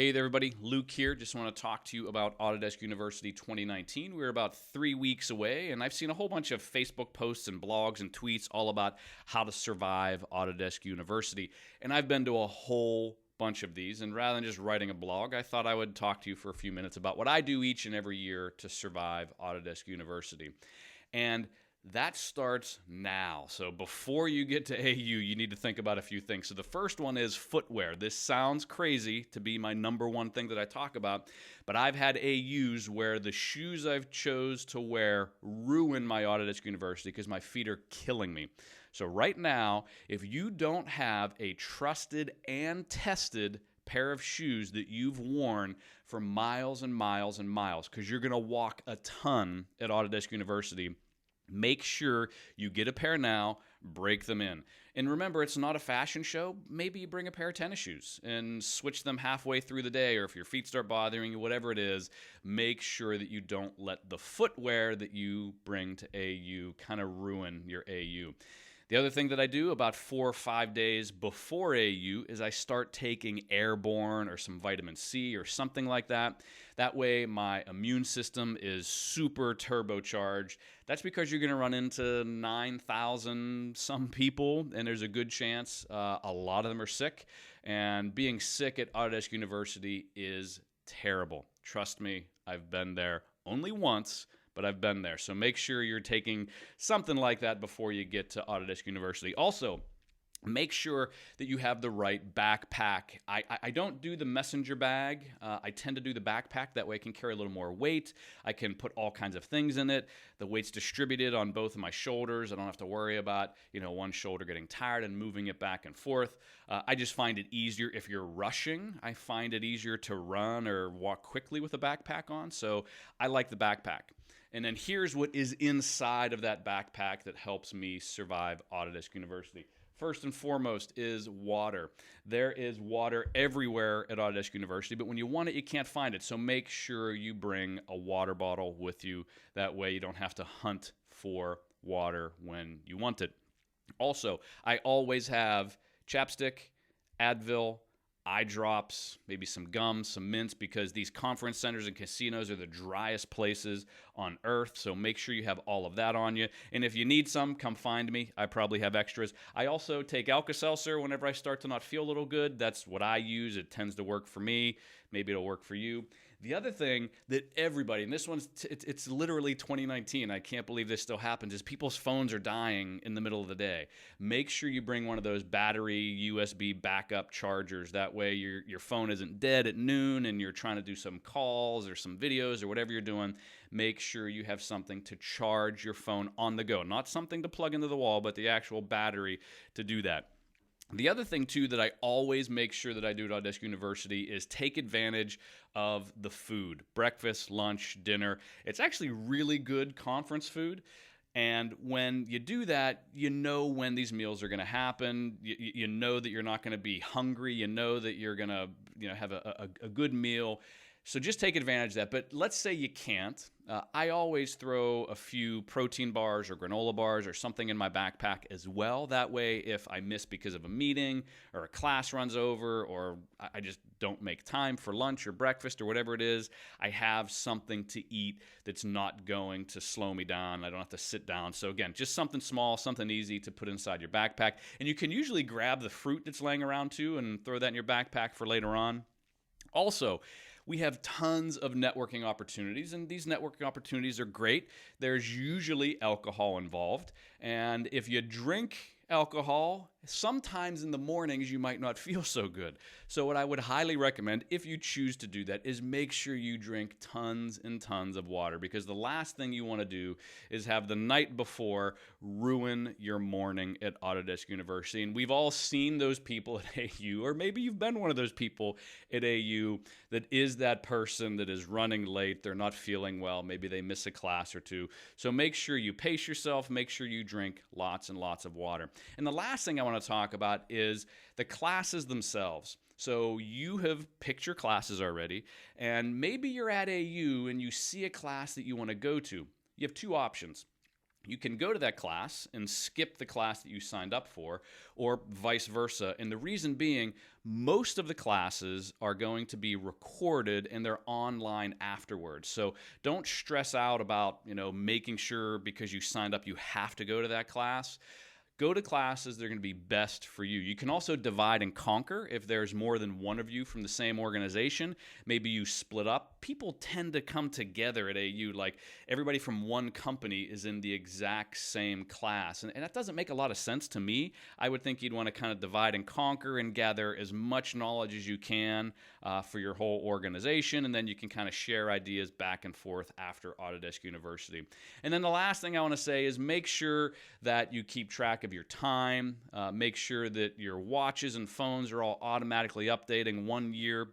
Hey there, everybody. Luke here. Just want to talk to you about Autodesk University 2019. We're about 3 weeks away, and I've seen a whole bunch of Facebook posts and blogs and tweets all about how to survive Autodesk University. And I've been to a whole bunch of these, and rather than just writing a blog, I thought I would talk to you for a few minutes about what I do each and every year to survive Autodesk University. And that starts now. So before you get to AU, you need to think about a few things. So the first one is footwear. This sounds crazy to be my number one thing that I talk about, but I've had AUs where the shoes I've chose to wear ruin my Autodesk University because my feet are killing me. So right now, if you don't have a trusted and tested pair of shoes that you've worn for miles and miles and miles, because you're going to walk a ton at Autodesk University, make sure you get a pair now, break them in. And remember, it's not a fashion show. Maybe you bring a pair of tennis shoes and switch them halfway through the day, or if your feet start bothering you, whatever it is, make sure that you don't let the footwear that you bring to AU kind of ruin your AU. The other thing that I do about 4 or 5 days before AU is I start taking airborne or some vitamin C or something like that. That way my immune system is super turbocharged. That's because you're going to run into 9,000 some people, and there's a good chance a lot of them are sick. And being sick at Autodesk University is terrible. Trust me, I've been there only once, but I've been there. So make sure you're taking something like that before you get to Autodesk University. Also, make sure that you have the right backpack. I don't do the messenger bag. I tend to do the backpack. That way I can carry a little more weight. I can put all kinds of things in it. The weight's distributed on both of my shoulders. I don't have to worry about, one shoulder getting tired and moving it back and forth. I just find it easier if you're rushing. I find it easier to run or walk quickly with a backpack on. So I like the backpack. And then here's what is inside of that backpack that helps me survive Autodesk University. First and foremost is water. There is water everywhere at Autodesk University, but when you want it, you can't find it. So make sure you bring a water bottle with you. That way you don't have to hunt for water when you want it. Also, I always have chapstick, Advil, eye drops, maybe some gum, some mints, because these conference centers and casinos are the driest places on earth. So make sure you have all of that on you. And if you need some, come find me. I probably have extras. I also take Alka-Seltzer whenever I start to not feel a little good. That's what I use. It tends to work for me. Maybe it'll work for you. The other thing that everybody, and this one's, it's literally 2019, I can't believe this still happens, is people's phones are dying in the middle of the day. Make sure you bring one of those battery USB backup chargers. That way your phone isn't dead at noon and you're trying to do some calls or some videos or whatever you're doing. Make sure you have something to charge your phone on the go. Not something to plug into the wall, but the actual battery to do that. The other thing, too, that I always make sure that I do at Autodesk University is take advantage of the food. Breakfast, lunch, dinner. It's actually really good conference food. And when you do that, you know when these meals are going to happen. You know that you're not going to be hungry. You know that you're going to have a good meal. So just take advantage of that. But let's say you can't. I always throw a few protein bars or granola bars or something in my backpack as well. That way, if I miss because of a meeting or a class runs over or I just don't make time for lunch or breakfast or whatever it is, I have something to eat that's not going to slow me down. I don't have to sit down. So again, just something small, something easy to put inside your backpack. And you can usually grab the fruit that's laying around too and throw that in your backpack for later on. Also, we have tons of networking opportunities, and these networking opportunities are great. There's usually alcohol involved, and if you drink alcohol, sometimes in the mornings you might not feel so good. So what I would highly recommend, if you choose to do that, is make sure you drink tons and tons of water, because the last thing you want to do is have the night before ruin your morning at Autodesk University. And we've all seen those people at AU, or maybe you've been one of those people at AU that is that person that is running late, they're not feeling well, maybe they miss a class or two. So make sure you pace yourself, make sure you drink lots and lots of water. And the last thing I want to talk about is the classes themselves. So you have picked your classes already, and maybe you're at AU and you see a class that you want to go to. You have two options. you can go to that class and skip the class that you signed up for, or vice versa. And the reason being, most of the classes are going to be recorded and they're online afterwards. So don't stress out about, making sure because you signed up you have to go to that class. Go to classes that are going to be best for you. You can also divide and conquer if there's more than one of you from the same organization. Maybe you split up. People tend to come together at AU. Like everybody from one company is in the exact same class. And that doesn't make a lot of sense to me. I would think you'd want to kind of divide and conquer and gather as much knowledge as you can for your whole organization. And then you can kind of share ideas back and forth after Autodesk University. And then the last thing I want to say is make sure that you keep track of your time. Make sure that your watches and phones are all automatically updating. 1 year,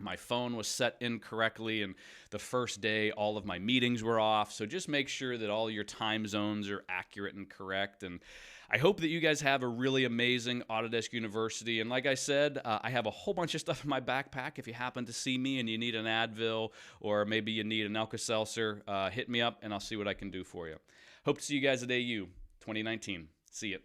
my phone was set incorrectly, and the first day, all of my meetings were off. So just make sure that all your time zones are accurate and correct. And I hope that you guys have a really amazing Autodesk University. And like I said, I have a whole bunch of stuff in my backpack. If you happen to see me and you need an Advil or maybe you need an Alka-Seltzer, hit me up and I'll see what I can do for you. Hope to see you guys at AU 2019. See you.